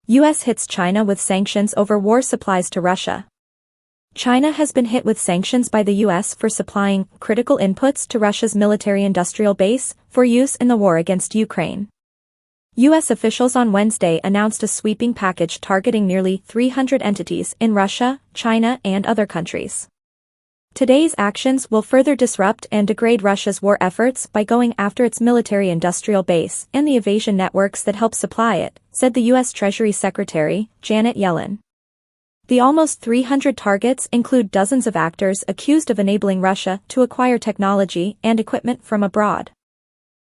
U.S. hits China with sanctions over war supplies to Russia. China has been hit with sanctions by the U.S. for supplying critical inputs to Russia's military-industrial base for use in the war against Ukraine. U.S. officials on Wednesday announced a sweeping package targeting nearly 300 entities in Russia, China, and other countries. Today's actions will further disrupt and degrade Russia's war efforts by going after its military-industrial base and the evasion networks that help supply it, said the U.S. Treasury Secretary, Janet Yellen. The almost 300 targets include dozens of actors accused of enabling Russia to acquire technology and equipment from abroad.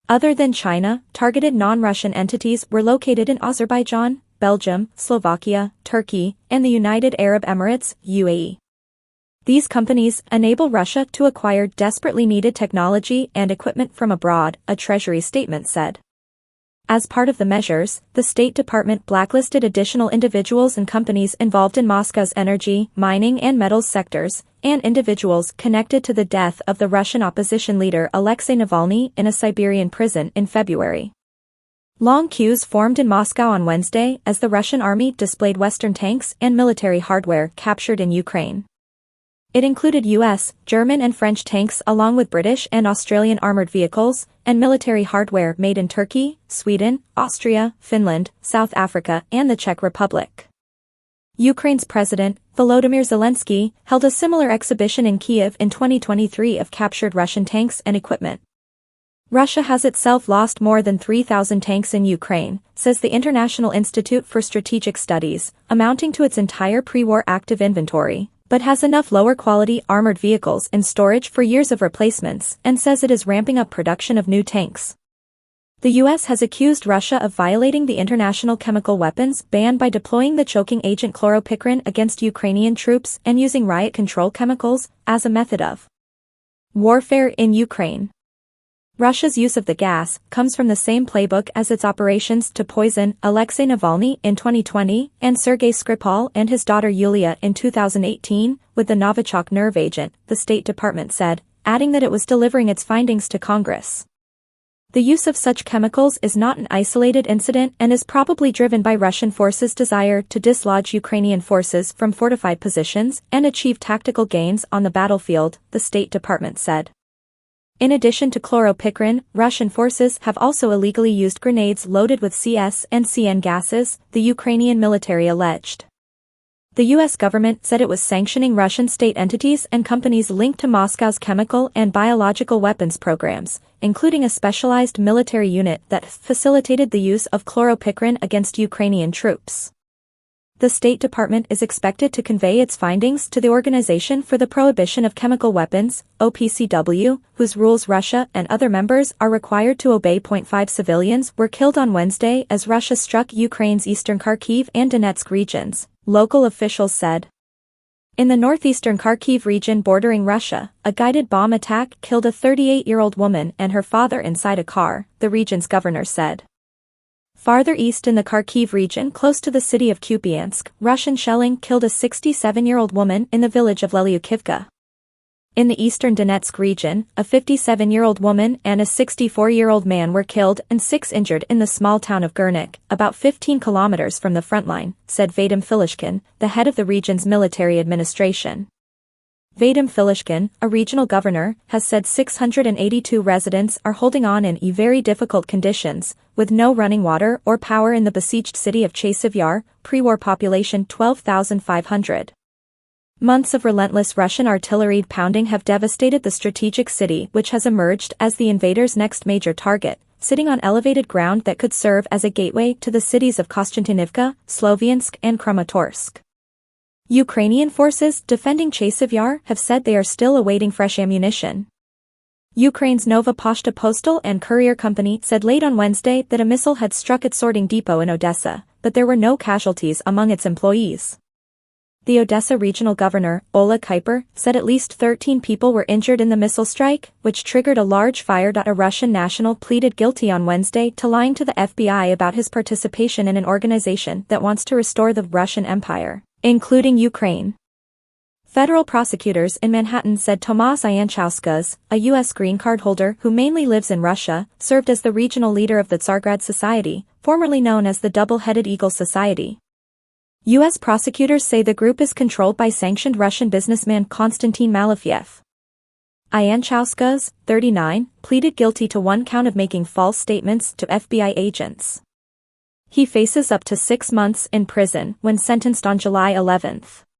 Other than China, targeted non-Russian entities were located in Azerbaijan, Belgium, Slovakia, Turkey, and the United Arab Emirates, UAE. These companies enable Russia to acquire desperately needed technology and equipment from abroad, a Treasury statement said. As part of the measures, the State Department blacklisted additional individuals and companies involved in Moscow's energy, mining and metals sectors, and individuals connected to the death of the Russian opposition leader Alexei Navalny in a Siberian prison in February. Long queues formed in Moscow on Wednesday as the Russian army displayed Western tanks and military hardware captured in Ukraine. It included U.S., German and French tanks along with British and Australian armored vehicles, and military hardware made in Turkey, Sweden, Austria, Finland, South Africa and the Czech Republic. Ukraine's President, Volodymyr Zelensky, held a similar exhibition in Kiev in 2023 of captured Russian tanks and equipment. Russia has itself lost more than 3,000 tanks in Ukraine, says the International Institute for Strategic Studies, amounting to its entire pre-war active inventory, but has enough lower-quality armored vehicles in storage for years of replacements and says it is ramping up production of new tanks. The U.S. has accused Russia of violating the international chemical weapons ban by deploying the choking agent chloropicrin against Ukrainian troops and using riot control chemicals as a method of warfare in Ukraine. Russia's use of the gas comes from the same playbook as its operations to poison Alexei Navalny in 2020 and Sergei Skripal and his daughter Yulia in 2018 with the Novichok nerve agent, the State Department said, adding that it was delivering its findings to Congress. The use of such chemicals is not an isolated incident and is probably driven by Russian forces' desire to dislodge Ukrainian forces from fortified positions and achieve tactical gains on the battlefield, the State Department said. In addition to chloropicrin, Russian forces have also illegally used grenades loaded with CS and CN gases, the Ukrainian military alleged. The U.S. government said it was sanctioning Russian state entities and companies linked to Moscow's chemical and biological weapons programs, including a specialized military unit that facilitated the use of chloropicrin against Ukrainian troops. The State Department is expected to convey its findings to the Organization for the Prohibition of Chemical Weapons, OPCW, whose rules Russia and other members are required to obey. 5 civilians were killed on Wednesday as Russia struck Ukraine's eastern Kharkiv and Donetsk regions, local officials said. In the northeastern Kharkiv region bordering Russia, a guided bomb attack killed a 38-year-old woman and her father inside a car, the region's governor said. Farther east in the Kharkiv region close to the city of Kupiansk, Russian shelling killed a 67-year-old woman in the village of Lelyukivka. In the eastern Donetsk region, a 57-year-old woman and a 64-year-old man were killed and 6 injured in the small town of Gurnik, about 15 kilometers from the front line, said Vadim Filishkin, the head of the region's military administration. Vadim Filishkin, a regional governor, has said 682 residents are holding on in very difficult conditions, with no running water or power in the besieged city of Chasiv Yar, pre-war population 12,500. Months of relentless Russian artillery pounding have devastated the strategic city, which has emerged as the invaders' next major target, sitting on elevated ground that could serve as a gateway to the cities of Kostantinivka, Sloviansk and Kramatorsk. Ukrainian forces defending Chasiv Yar have said they are still awaiting fresh ammunition. Ukraine's Nova Poshta Postal and Courier Company said late on Wednesday that a missile had struck its sorting depot in Odessa, but there were no casualties among its employees. The Odessa regional governor, Ola Kuiper, said at least 13 people were injured in the missile strike, which triggered a large fire. A Russian national pleaded guilty on Wednesday to lying to the FBI about his participation in an organization that wants to restore the Russian Empire, including Ukraine. Federal prosecutors in Manhattan said Tomas Ianchauskas, a U.S. green card holder who mainly lives in Russia, served as the regional leader of the Tsargrad Society, formerly known as the Double-Headed Eagle Society, U.S. prosecutors say the group is controlled by sanctioned Russian businessman Konstantin Malafiev. Ianchauskas, 39, pleaded guilty to one count of making false statements to FBI agents. He faces up to 6 months in prison when sentenced on July 11.